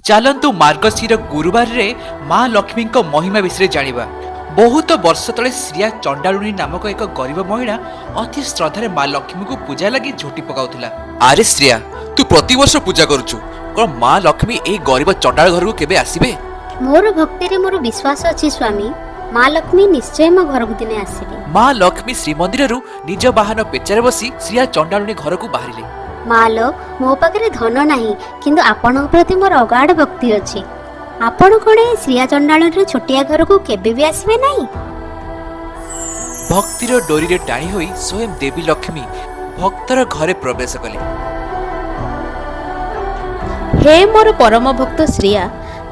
चलतु मार्गशीर गुरुवार रे माँ लक्ष्मी महिमा विषय जानिबा। बहुत वर्ष तले श्रिया चंडालुनी नामक एक गरीब महिला अति श्रद्धार माँ लक्ष्मी को पूजा लगी झोटी पकाउथिला। अरे श्रिया, तू प्रति वर्ष पूजा करुचु, कोन माँ लक्ष्मी ए गरीब चंडाल घर को केबे आसीबे? मोर भक्ति रे मोर विश्वास अछि स्वामी, माँ लक्ष्मी निश्चय मो घर को दिने आसीबे। माँ लक्ष्मी श्रीमंदिररू निज वाहन पेचारे बसी श्रिया चंडालुनी घर को बाहरिले। मालो, मो पाखरे धन नाही, किंतु आपनक प्रति मोर अगाध भक्ति अछि। आपण कोणे श्रिया चंडालन रे छोटिया घर को केबे भी आसीबे नाही? भक्तिर डोरी रे टाणी होई स्वयं देवी लक्ष्मी भक्तर घरे प्रवेश कले। हे मोर परम भक्त श्रिया,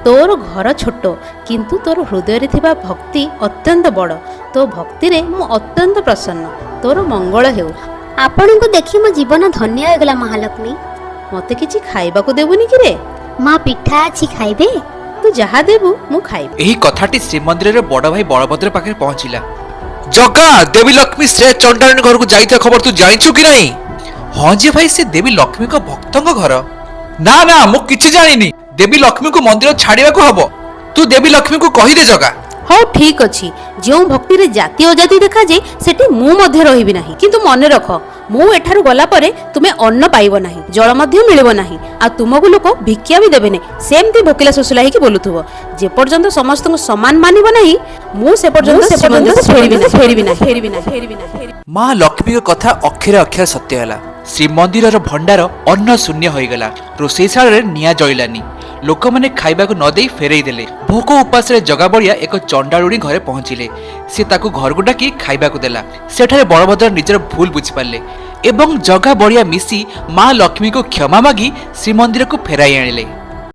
तोर घर छोट किंतु तोर हृदय रे थिबा भक्ति अत्यंत बड़। तो भक्ति रे मु अत्यंत प्रसन्न। तोर मंगल हेउ। आपण को देखि मो जीवन धन्य हो गला महालक्ष्मी। मते किछि खाइबा को देबुनी कि रे? माँ पिठा अछि खाइबे? तू जहा देबु मु खाइबे। एही कथाटी श्रीमंदिर रे बड़ भाई बलभद्र पाखे पहुंचिला। जगा, देवी लक्ष्मी श्री चंडालुनी घर को जाइता खबर तू जानिछु कि नहीं? हां जी भाई, से देवी लक्ष्मी को भक्तंग घर। ना ना, मु किछि जानिनी। देवी लक्ष्मी को मंदिर छाड़िबा को हबो। तू देवी लक्ष्मी को कहि दे जगा। हाँ ठीक अच्छी, जो भक्ति रे जाति अजाति देखा जाए सेठी मु मध्य रहिबि नाही। किंतु मने रख, मु एठारु गला परे तुमे अन्न पाइबो नाही, जल मध्य मिलिबो नाही, आ तुमको लोक भिक्षा भी देबे नाही। सेमती भोकिला सोसला ही कि बोलुथुबो। जे पर्यंत समस्त को समान मानिबो नाही, मु से पर्यंत फेरिबि नाही। माँ लक्ष्मी को कथा अक्षर अक्षर सत्य हैला। श्रीमंदिर भंडार अन्न शून्य हो गला। रोषेशाल रे निया जइलानी। लोक माने खाइबा को न देई फेरई देले। भोक उपास रे जगा बड़िया एक चंडालुनी घरे पहुंचिले। से ताकू घर को डाकी खाइबा को देला। सेठारे बलभद्र निजर भूल बुझी पारले एवं जगा बड़िया मिसी माँ लक्ष्मी को क्षमा मागी श्रीमंदिर को फेराई आनिले।